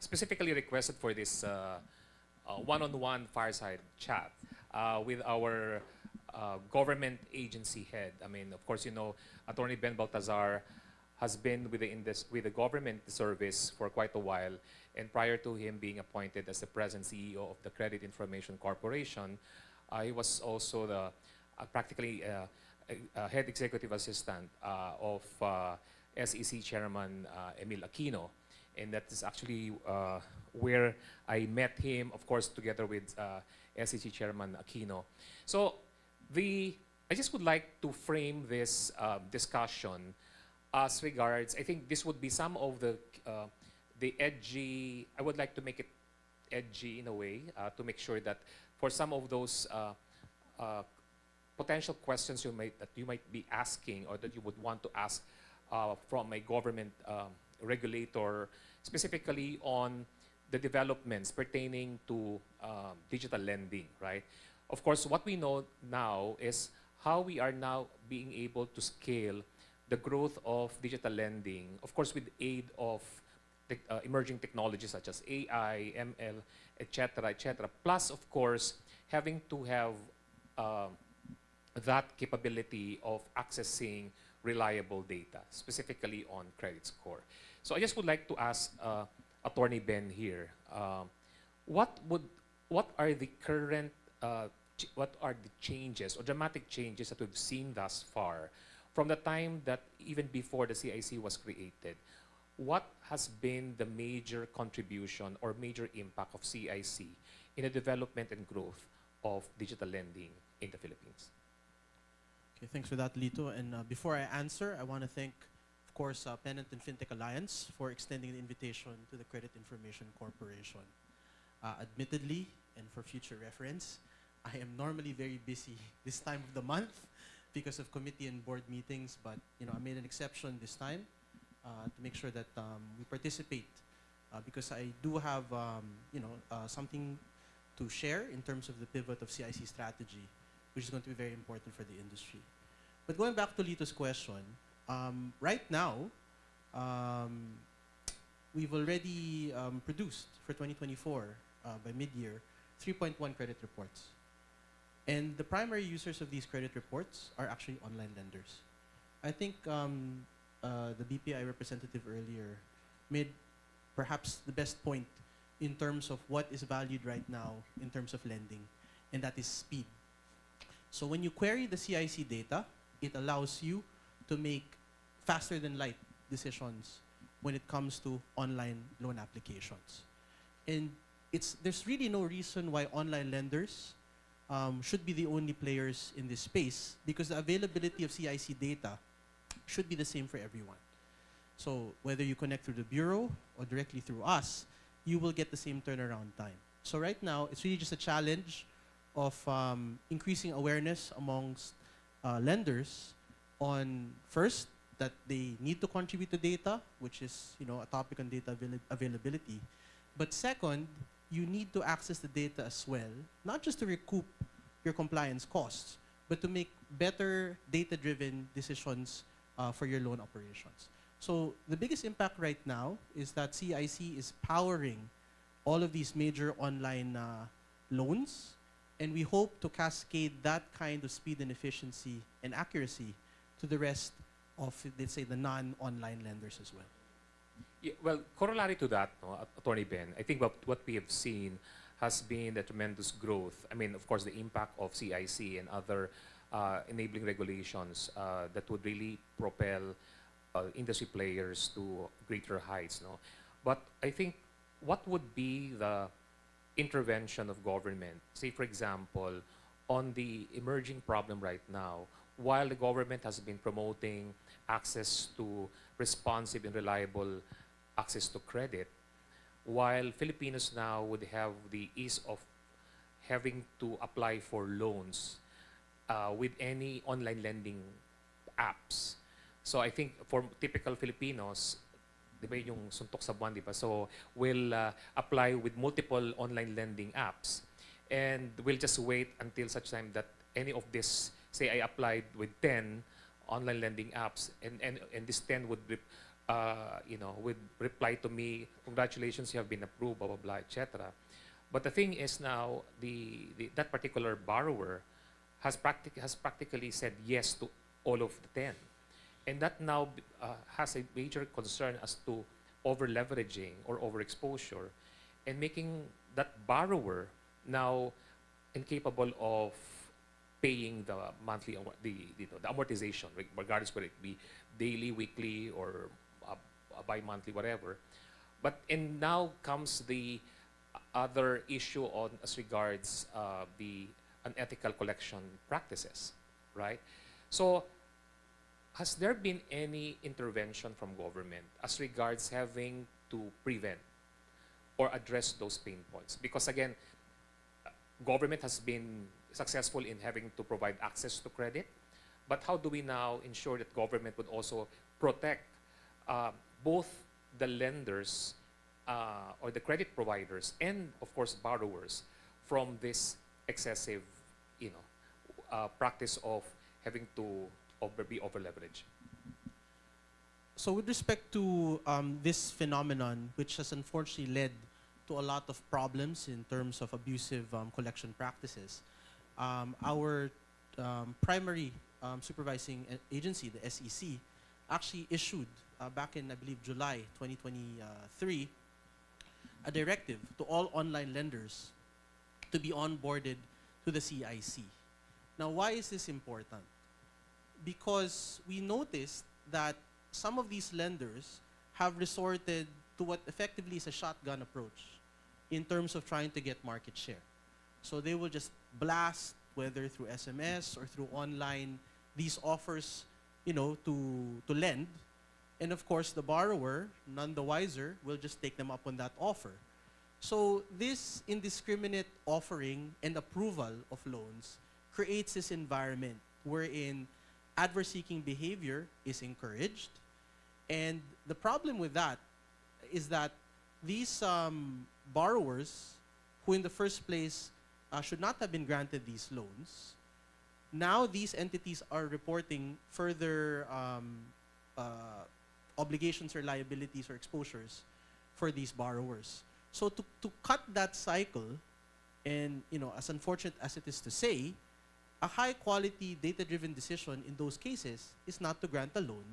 specifically requested for this one-on-one fireside chat with our government agency head. I mean, of course, you know, Attorney Ben Baltazar has been with with the government service for quite a while, and prior to him being appointed as the present CEO of the Credit Information Corporation, he was also the practically head executive assistant of SEC Chairman Emil Aquino, and that is actually where I met him, of course, together with SEC Chairman Aquino. So I just would like to frame this discussion as regards, I think this would be some of the edgy, I would like to make it edgy in a way to make sure that for some of those potential questions that you might be asking or that you would want to ask from a government regulator, specifically on the developments pertaining to digital lending, right? Of course, what we know now is how we are now being able to scale the growth of digital lending, of course, with the aid of emerging technologies such as AI, ML, etc., plus, of course, having to have that capability of accessing reliable data, specifically on credit score. So I just would like to ask Attorney Ben here, what are the current, what are the changes or dramatic changes that we've seen thus far from the time that even before the CIC was created? What has been the major contribution or major impact of CIC in the development and growth of digital lending in the Philippines? Okay, thanks for that, Lito. And before I answer, I want to thank, of course, Pennant and Fintech Alliance for extending the invitation to the Credit Information Corporation. Admittedly, and for future reference, I am normally very busy this time of the month because of committee and board meetings, but I made an exception this time to make sure that we participate because I do have something to share in terms of the pivot of CIC strategy, which is going to be very important for the industry. But going back to Lito's question, right now, we've already produced for 2024, by mid-year, 3.1 credit reports. And the primary users of these credit reports are actually online lenders. I think the BPI representative earlier made perhaps the best point in terms of what is valued right now in terms of lending, and that is speed. So when you query the CIC data, it allows you to make faster than light decisions when it comes to online loan applications. And there's really no reason why online lenders should be the only players in this space, because the availability of CIC data should be the same for everyone. So whether you connect through the bureau or directly through us, you will get the same turnaround time. So right now, it's really just a challenge of increasing awareness amongst lenders on, first, that they need to contribute to data, which is a topic on data availability. But second, you need to access the data as well, not just to recoup your compliance costs, but to make better data-driven decisions for your loan operations. So the biggest impact right now is that CIC is powering all of these major online loans, and we hope to cascade that kind of speed and efficiency and accuracy to the rest of, let's say, the non-online lenders as well. Yeah, well, corollary to that, Attorney Ben, I think what we have seen has been the tremendous growth. I mean, of course, the impact of CIC and other enabling regulations that would really propel industry players to greater heights. But I think what would be the intervention of government, say, for example, on the emerging problem right now, while the government has been promoting access to responsive and reliable access to credit, while Filipinos now would have the ease of having to apply for loans with any online lending apps. So I think for typical Filipinos, di ba yung suntok sa buwan, di ba? So we'll apply with multiple online lending apps, and we'll just wait until such time that any of this, say I applied with 10 online lending apps, and this 10 would would reply to me, congratulations, you have been approved, blah, blah, blah, etc. But the thing is now, that particular borrower has practically said yes to all of the 10. And that now has a major concern as to over-leveraging or overexposure and making that borrower now incapable of paying the monthly, the amortization, regardless whether it be daily, weekly, or bi-monthly, whatever. And now comes the other issue on as regards the unethical collection practices, right? So, has there been any intervention from government as regards having to prevent or address those pain points? Because again, government has been successful in having to provide access to credit, but how do we now ensure that government would also protect both the lenders or the credit providers and, of course, borrowers from this excessive, practice of having to be over-leveraged? So with respect to this phenomenon, which has unfortunately led to a lot of problems in terms of abusive collection practices, our primary supervising agency, the SEC, actually issued back in, I believe, July 2023, a directive to all online lenders to be onboarded to the CIC. Now, why is this important? Because we noticed that some of these lenders have resorted to what effectively is a shotgun approach in terms of trying to get market share. So they will just blast, whether through SMS or through online, these offers, to lend. And of course, the borrower, none the wiser, will just take them up on that offer. So this indiscriminate offering and approval of loans creates this environment wherein adverse-seeking behavior is encouraged. And the problem with that is that these borrowers, who in the first place should not have been granted these loans, now these entities are reporting further obligations or liabilities or exposures for these borrowers. So to cut that cycle, and as unfortunate as it is to say, a high-quality, data-driven decision in those cases is not to grant a loan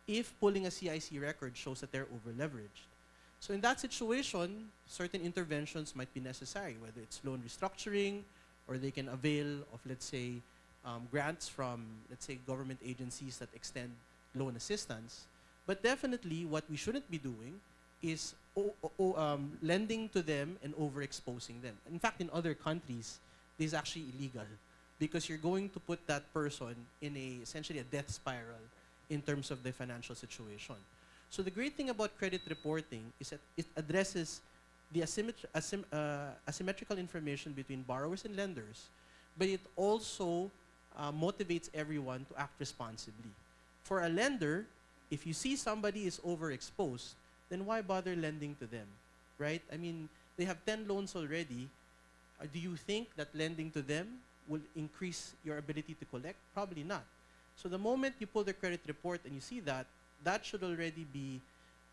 if pulling a CIC record shows that they're over-leveraged. So in that situation, certain interventions might be necessary, whether it's loan restructuring, or they can avail of, let's say, grants from, let's say, government agencies that extend loan assistance. But definitely, what we shouldn't be doing is lending to them and overexposing them. In fact, in other countries, this is actually illegal, because you're going to put that person in essentially a death spiral in terms of their financial situation. So the great thing about credit reporting is that it addresses the asymmetrical information between borrowers and lenders, but it also motivates everyone to act responsibly. For a lender, if you see somebody is overexposed, then why bother lending to them, right? I mean, they have 10 loans already. Do you think that lending to them will increase your ability to collect? Probably not. So the moment you pull the credit report and you see that, that should already be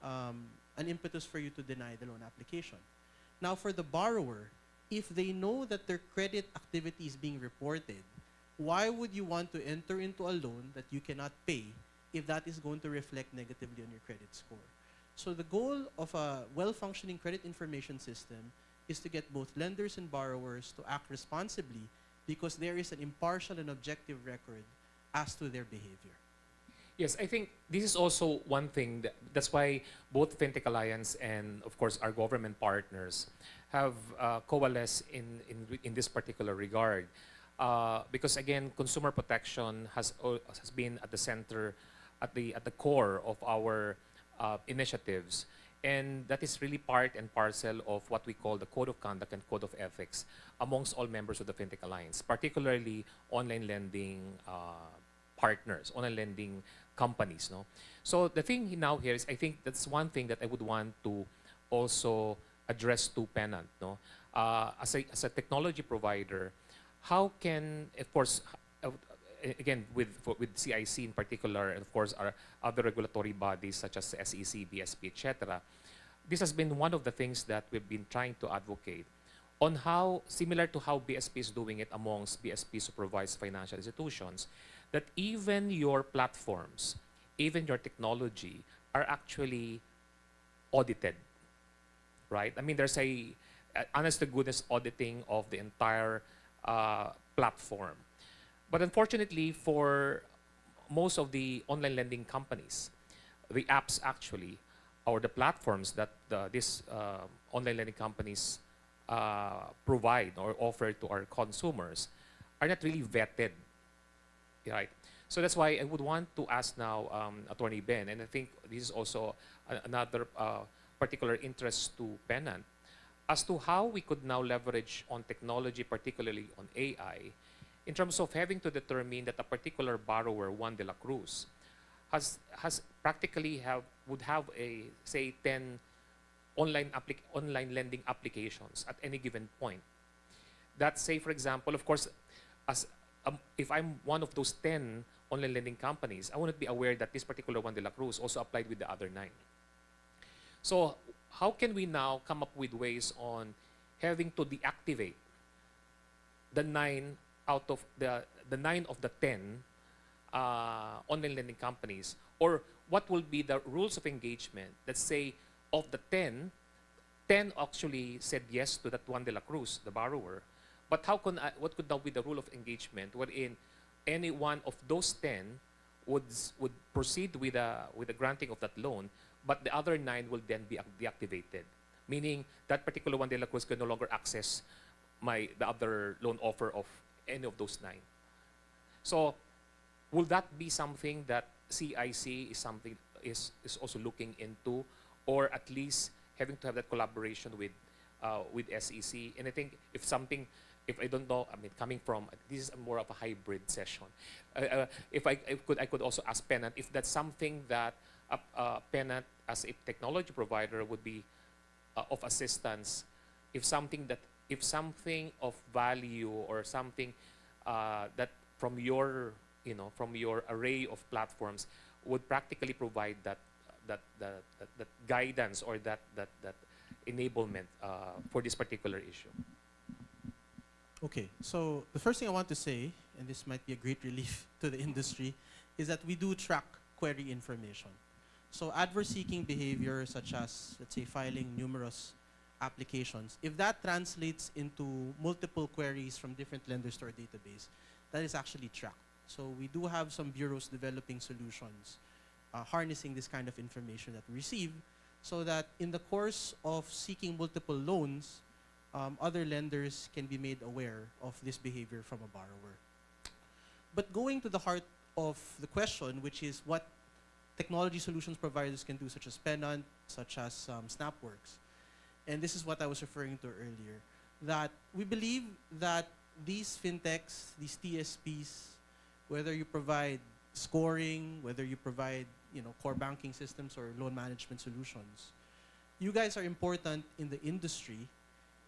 an impetus for you to deny the loan application. Now, for the borrower, if they know that their credit activity is being reported, why would you want to enter into a loan that you cannot pay if that is going to reflect negatively on your credit score? So the goal of a well-functioning credit information system is to get both lenders and borrowers to act responsibly, because there is an impartial and objective record as to their behavior. Yes, I think this is also one thing that's why both Fintech Alliance and, of course, our government partners have coalesced in this particular regard. Because again, consumer protection has been at the center, at the core of our initiatives, and that is really part and parcel of what we call the Code of Conduct and Code of Ethics amongst all members of the Fintech Alliance, particularly online lending partners, online lending companies. No, so the thing now here is, I think that's one thing that I would want to also address to Pennant. No, as a technology provider, how can, of course, again, with CIC in particular, and of course our other regulatory bodies such as SEC, BSP, etc., this has been one of the things that we've been trying to advocate on how, similar to how BSP is doing it amongst BSP supervised financial institutions, that even your platforms, even your technology are actually audited, right? I mean, there's a honest to goodness auditing of the entire platform. But unfortunately, for most of the online lending companies, the apps actually, or the platforms that these online lending companies provide or offer to our consumers are not really vetted, right? So that's why I would want to ask now Attorney Ben, and I think this is also another particular interest to Pennant, as to how we could now leverage on technology, particularly on AI, in terms of having to determine that a particular borrower, Juan de la Cruz, has practically would have a, say, 10 online lending applications at any given point. That, say, for example, of course, as if I'm one of those 10 online lending companies, I wouldn't be aware that this particular Juan de la Cruz also applied with the other 9. So how can we now come up with ways on having to deactivate the 9 out of the 9 of the 10 online lending companies? Or what will be the rules of engagement that say of the 10 actually said yes to that Juan de la Cruz, the borrower. But what could now be the rule of engagement wherein any one of those 10 would proceed with the granting of that loan, but the other 9 will then be deactivated, meaning that particular Juan de la Cruz can no longer access the other loan offer of any of those 9. So will that be something that CIC is also looking into, or at least having to have that collaboration with SEC? And I think if I don't know, I mean, coming from, this is more of a hybrid session. If I could also ask Pennant if that's something that Pennant as a technology provider would be of assistance, if something of value or something that from your array of platforms would practically provide that guidance or that enablement for this particular issue. Okay, so the first thing I want to say, and this might be a great relief to the industry, is that we do track query information. So adverse-seeking behavior, such as, let's say, filing numerous applications, if that translates into multiple queries from different lenders to our database, that is actually tracked. So we do have some bureaus developing solutions harnessing this kind of information that we receive, so that in the course of seeking multiple loans, other lenders can be made aware of this behavior from a borrower. But going to the heart of the question, which is what technology solutions providers can do, such as Pennant, such as SnapWorks, and this is what I was referring to earlier, that we believe that these fintechs, these TSPs, whether you provide scoring, whether you provide core banking systems or loan management solutions, you guys are important in the industry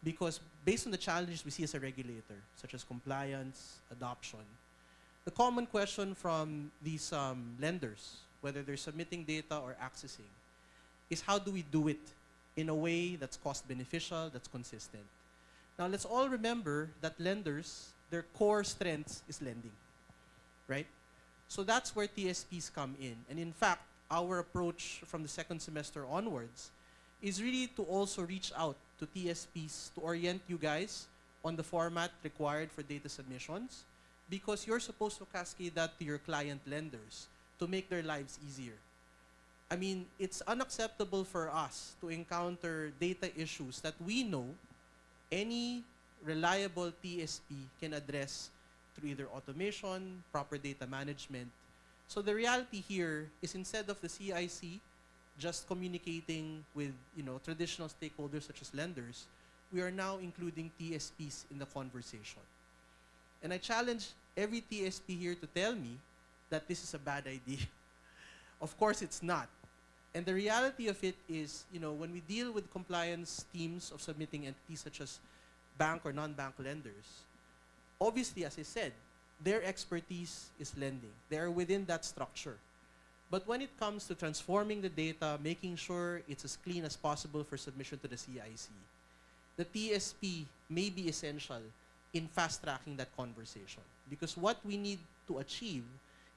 because based on the challenges we see as a regulator, such as compliance, adoption, the common question from these lenders, whether they're submitting data or accessing, is how do we do it in a way that's cost beneficial, that's consistent. Now let's all remember that lenders, their core strengths is lending, right? So that's where TSPs come in. And in fact, our approach from the second semester onwards is really to also reach out to TSPs to orient you guys on the format required for data submissions, because you're supposed to cascade that to your client lenders to make their lives easier. I mean, it's unacceptable for us to encounter data issues that we know any reliable TSP can address through either automation, proper data management. So the reality here is, instead of the CIC just communicating with traditional stakeholders such as lenders, we are now including TSPs in the conversation. And I challenge every TSP here to tell me that this is a bad idea. Of course it's not. And the reality of it is, when we deal with compliance teams of submitting entities such as bank or non-bank lenders, obviously, as I said, their expertise is lending. They are within that structure. But when it comes to transforming the data, making sure it's as clean as possible for submission to the CIC, the TSP may be essential in fast-tracking that conversation. Because what we need to achieve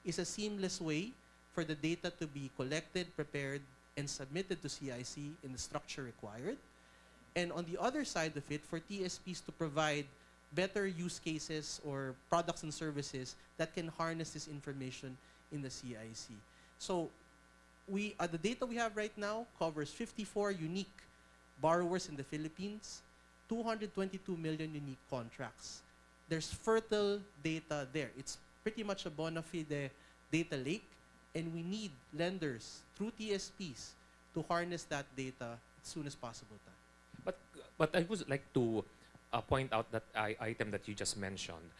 is a seamless way for the data to be collected, prepared, and submitted to CIC in the structure required. And on the other side of it, for TSPs to provide better use cases or products and services that can harness this information in the CIC. So the data we have right now covers 54 unique borrowers in the Philippines, 222 million unique contracts. There's fertile data there. It's pretty much a bona fide data lake, and we need lenders through TSPs to harness that data as soon as possible. But I would like to point out that item that you just mentioned.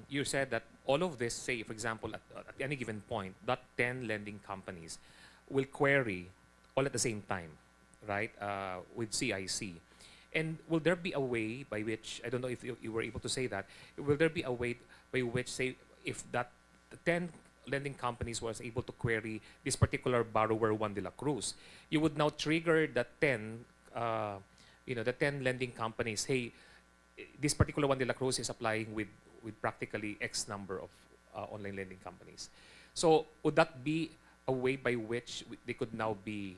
You said that all of this, say, for example, at any given point, that 10 lending companies will query all at the same time, right, with CIC. And will there be a way by which, I don't know if you were able to say that, will there be a way by which, say, if that 10 lending companies was able to query this particular borrower, Juan de la Cruz, you would now trigger the 10, the 10 lending companies, hey, this particular Juan de la Cruz is applying with practically X number of online lending companies. So would that be a way by which they could now be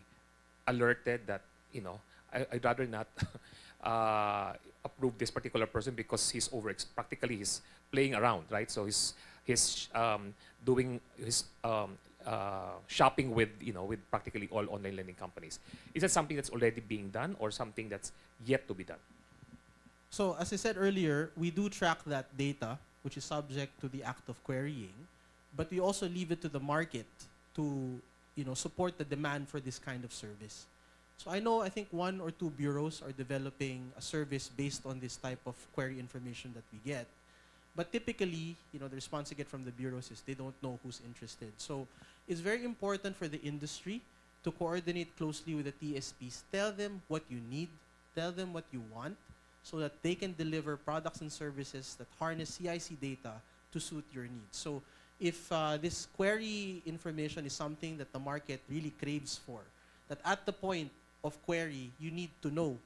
alerted that, I'd rather not approve this particular person because he's practically he's playing around, right? So he's doing his shopping with with practically all online lending companies. Is that something that's already being done or something that's yet to be done? So as I said earlier, we do track that data, which is subject to the act of querying, but we also leave it to the market to support the demand for this kind of service. So I think 1 or 2 bureaus are developing a service based on this type of query information that we get. But typically, the response I get from the bureaus is they don't know who's interested. So it's very important for the industry to coordinate closely with the TSPs. Tell them what you need, tell them what you want, so that they can deliver products and services that harness CIC data to suit your needs. So if this query information is something that the market really craves for, that at the point of query, you need to know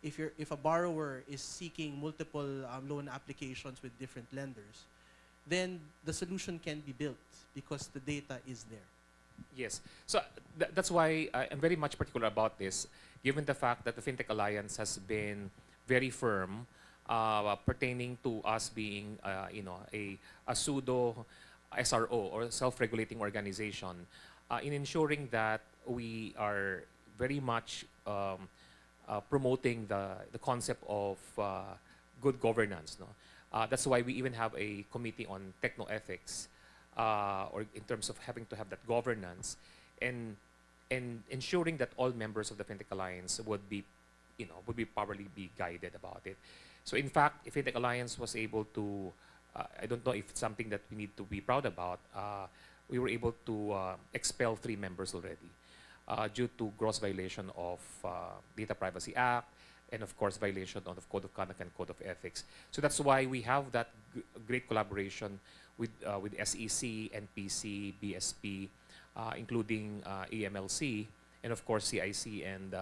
if a borrower is seeking multiple loan applications with different lenders, then the solution can be built because the data is there. Yes. So that's why I'm very much particular about this, given the fact that the Fintech Alliance has been very firm pertaining to us being, a pseudo SRO or self-regulating organization in ensuring that we are very much promoting the concept of good governance. No? That's why we even have a committee on techno-ethics, or in terms of having to have that governance, and ensuring that all members of the Fintech Alliance would be properly be guided about it. So in fact, if Fintech Alliance was able to, I don't know if it's something that we need to be proud about, we were able to expel 3 members already. Due to gross violation of Data Privacy Act, and of course violation of the Code of Conduct and Code of Ethics. So that's why we have that great collaboration with SEC, NPC, BSP, including AMLC, and of course CIC and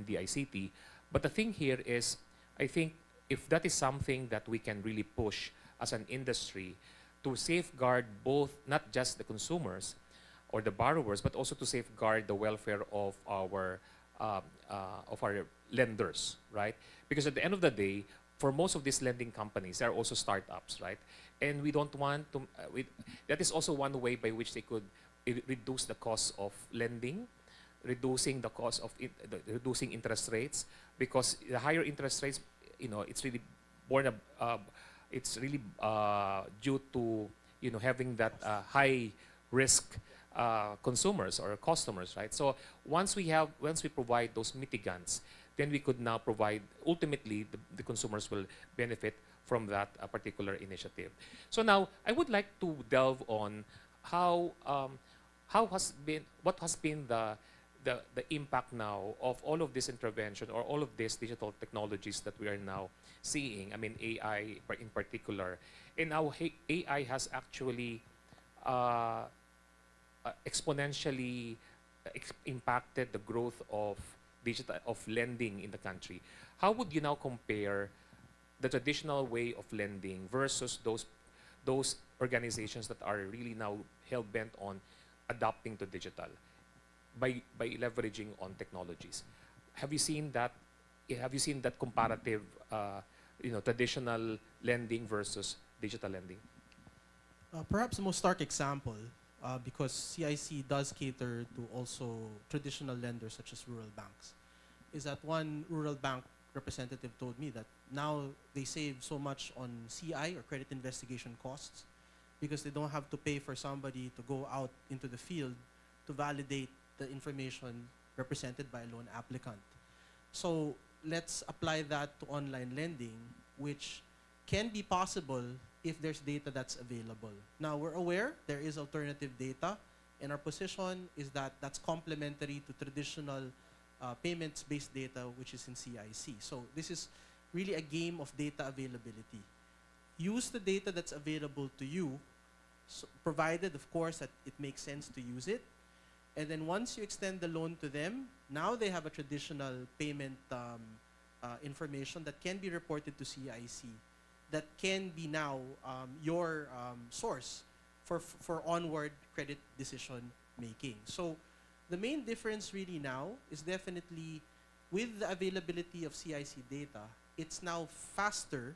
DICT. But the thing here is, I think if that is something that we can really push as an industry to safeguard both, not just the consumers or the borrowers, but also to safeguard the welfare of our lenders, right? Because at the end of the day, for most of these lending companies, they are also startups, right? And we don't want to. That is also one way by which they could reduce the cost of lending, reducing the cost of reducing interest rates, because the higher interest rates, it's really it's really due to having that high risk consumers or customers, right? So once we provide those mitigants, then we could now provide, ultimately the consumers will benefit from that particular initiative. So now I would like to delve on what has been the impact now of all of this intervention or all of these digital technologies that we are now seeing. I mean, AI in particular, and now AI has actually uh, exponentially impacted the growth of digital of lending in the country. How would you now compare the traditional way of lending versus those organizations that are really now hell bent on adapting to digital by leveraging on technologies? Have you seen that? Have you seen that comparative, traditional lending versus digital lending? Perhaps the most stark example, because CIC does cater to also traditional lenders such as rural banks, is that one rural bank representative told me that now they save so much on CI or credit investigation costs because they don't have to pay for somebody to go out into the field to validate the information represented by a loan applicant. So let's apply that to online lending, which can be possible if there's data that's available. Now, we're aware there is alternative data, and our position is that that's complementary to traditional payments-based data, which is in CIC. So this is really a game of data availability. Use the data that's available to you, so provided, of course, that it makes sense to use it. And then once you extend the loan to them, now they have a traditional payment information that can be reported to CIC, that can be now your source for onward credit decision making. So the main difference really now is definitely with the availability of CIC data, it's now faster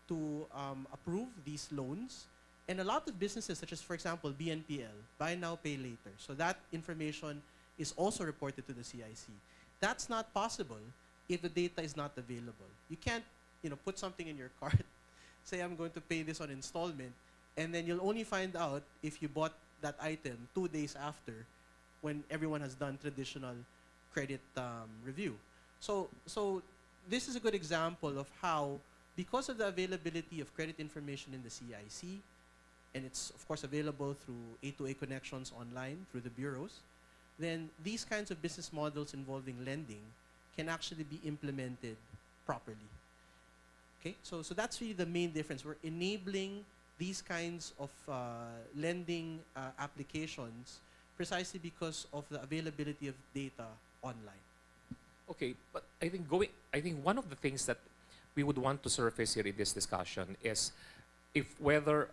to approve these loans. And a lot of businesses, such as, for example, BNPL, buy now, pay later. So that information is also reported to the CIC. That's not possible if the data is not available. You can't, put something in your cart, say I'm going to pay this on installment, and then you'll only find out if you bought that item 2 days after, when everyone has done traditional credit review. So this is a good example of how, because of the availability of credit information in the CIC, and it's of course available through A2A connections online through the bureaus, then these kinds of business models involving lending can actually be implemented properly. Okay, so that's really the main difference. We're enabling these kinds of lending applications precisely because of the availability of data online. Okay, but I think one of the things that we would want to surface here in this discussion is if whether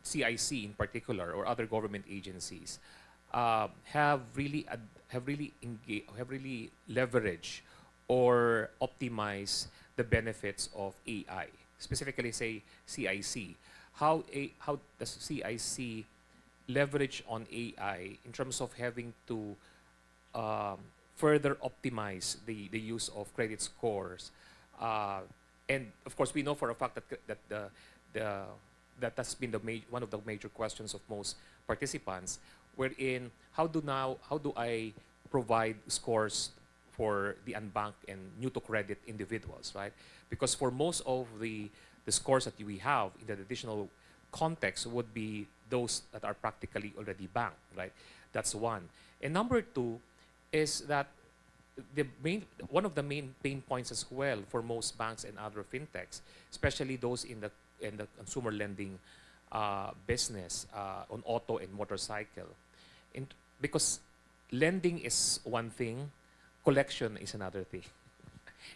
CIC in particular or other government agencies have really leveraged or optimized the benefits of AI, specifically say CIC. How does CIC leverage on AI in terms of having to further optimize the use of credit scores? And of course, we know for a fact that that's been one of the major questions of most participants, wherein how do I provide scores for the unbanked and new to credit individuals, right? Because for most of the scores that we have in the traditional context would be those that are practically already banked, right? That's one. And number two is that one of the main pain points as well for most banks and other fintechs, especially those in the consumer lending business on auto and motorcycle, because lending is one thing, collection is another thing,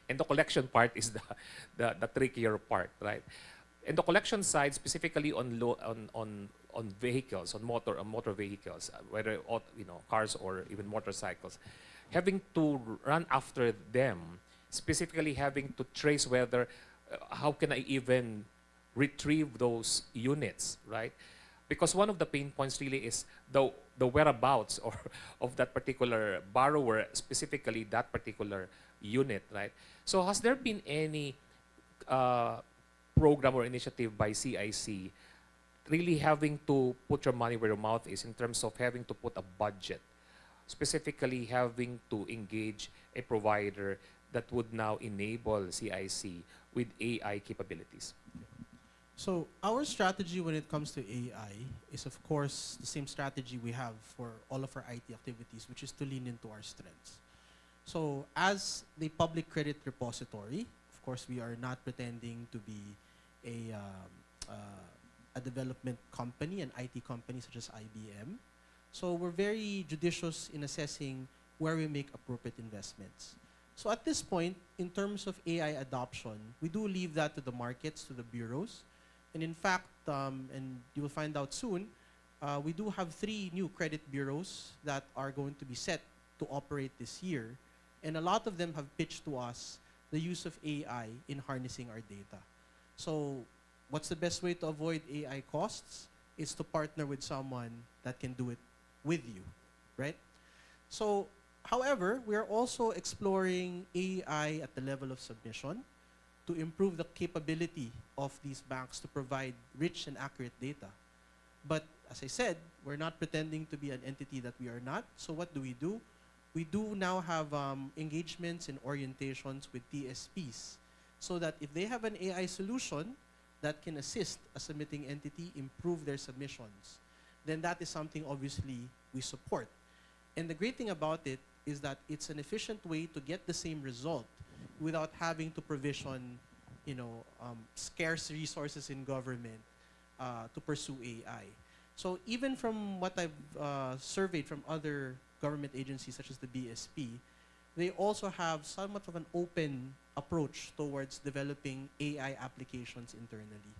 and the collection part is the trickier part, right? And the collection side, specifically on vehicles, on motor vehicles, whether cars or even motorcycles, having to run after them, specifically having to trace whether how can I even retrieve those units, right? Because one of the pain points really is the whereabouts of that particular borrower, specifically that particular unit, right? So has there been any program or initiative by CIC really having to put your money where your mouth is in terms of having to put a budget, specifically having to engage a provider that would now enable CIC with AI capabilities? So our strategy when it comes to AI is, of course, the same strategy we have for all of our IT activities, which is to lean into our strengths. So as the public credit repository, of course, we are not pretending to be a development company, an IT company such as IBM. So we're very judicious in assessing where we make appropriate investments. So at this point, in terms of AI adoption, we do leave that to the markets, to the bureaus. And in fact, and you will find out soon, we do have 3 new credit bureaus that are going to be set to operate this year. And a lot of them have pitched to us the use of AI in harnessing our data. So what's the best way to avoid AI costs? Is to partner with someone that can do it with you, right? So, however, we are also exploring AI at the level of submission to improve the capability of these banks to provide rich and accurate data. But as I said, we're not pretending to be an entity that we are not. So what do? We do now have engagements and orientations with TSPs so that if they have an AI solution that can assist a submitting entity improve their submissions, then that is something obviously we support. And the great thing about it is that it's an efficient way to get the same result without having to provision, scarce resources in government to pursue AI. So even from what I've surveyed from other government agencies such as the BSP, they also have somewhat of an open approach towards developing AI applications internally.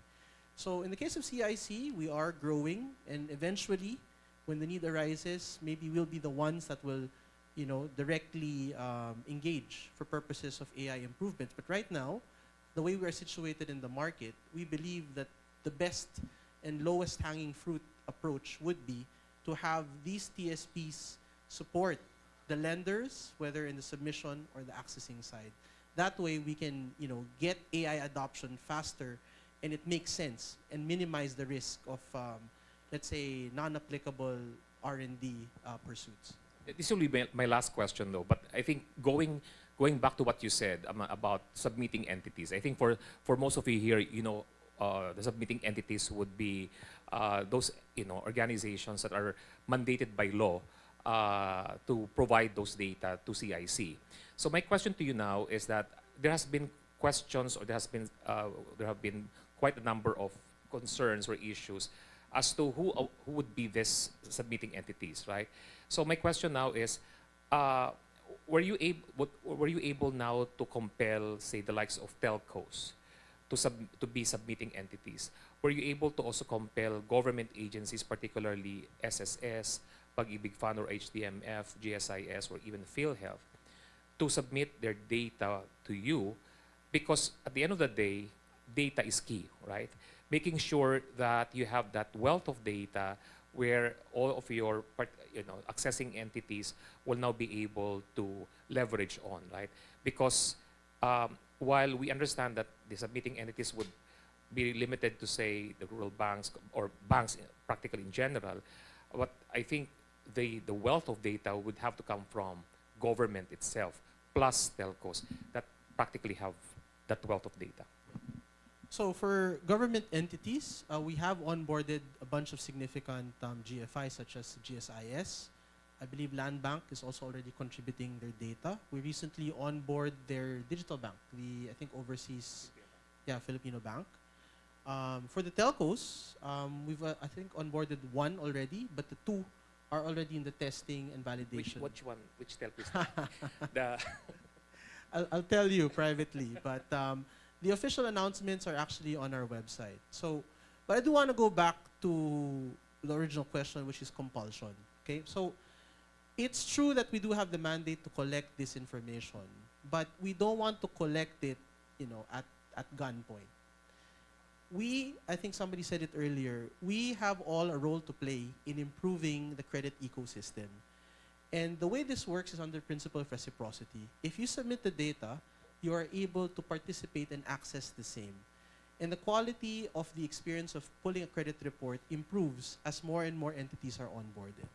So in the case of CIC, we are growing, and eventually, when the need arises, maybe we'll be the ones that will, directly engage for purposes of AI improvements. But right now, the way we are situated in the market, we believe that the best and lowest hanging fruit approach would be to have these TSPs support the lenders, whether in the submission or the accessing side. That way we can, get AI adoption faster, and it makes sense and minimize the risk of, let's say, non-applicable R&D pursuits. This will be my last question, though. But I think going back to what you said about submitting entities, I think for most of you here, the submitting entities would be those organizations that are mandated by law to provide those data to CIC. So my question to you now is that there has been questions, or there have been quite a number of concerns or issues as to who would be this submitting entities, right? So my question now is, were you able now to compel, say, the likes of telcos to be submitting entities? Were you able to also compel government agencies, particularly SSS, Pag-ibig Fund or HDMF, GSIS, or even PhilHealth, to submit their data to you? Because at the end of the day, data is key, right? Making sure that you have that wealth of data where all of your accessing entities will now be able to leverage on, right? Because while we understand that the submitting entities would be limited to, say, the rural banks or banks practically in general, what I think the wealth of data would have to come from government itself, plus telcos that practically have that wealth of data. So for government entities, we have onboarded a bunch of significant GFIs such as GSIS. I believe Land Bank is also already contributing their data. We recently onboard their digital bank, I think overseas, Filipino bank. For the telcos, we've I think onboarded 1 already, but the 2 are already in the testing and validation. Which one? Which telco is that? I'll tell you privately, but the official announcements are actually on our website. So, but I do want to go back to the original question, which is compulsion. Okay, so it's true that we do have the mandate to collect this information, but we don't want to collect it, at gunpoint. I think somebody said it earlier, we have all a role to play in improving the credit ecosystem. And the way this works is under principle of reciprocity. If you submit the data, you are able to participate and access the same. And the quality of the experience of pulling a credit report improves as more and more entities are onboarded.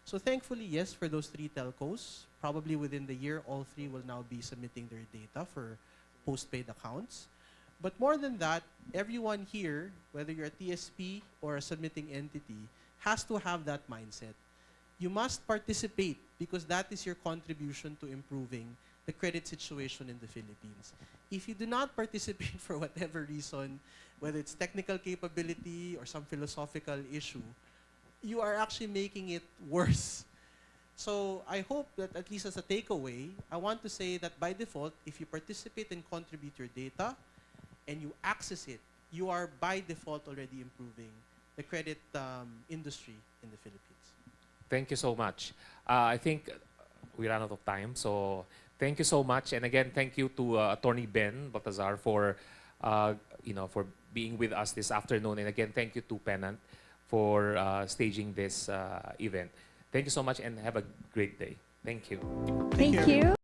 So thankfully, yes, for those 3 telcos, probably within the year, all 3 will now be submitting their data for postpaid accounts. But more than that, everyone here, whether you're a TSP or a submitting entity, has to have that mindset. You must participate because that is your contribution to improving the credit situation in the Philippines. If you do not participate for whatever reason, whether it's technical capability or some philosophical issue, you are actually making it worse. So I hope that at least as a takeaway, I want to say that by default, if you participate and contribute your data and you access it, you are by default already improving the credit industry in the Philippines. Thank you so much. I think we ran out of time, so thank you so much. And again, thank you to Attorney Ben Baltazar for, for being with us this afternoon. And again, thank you to Pennant for staging this event. Thank you so much and have a great day. Thank you. Thank you.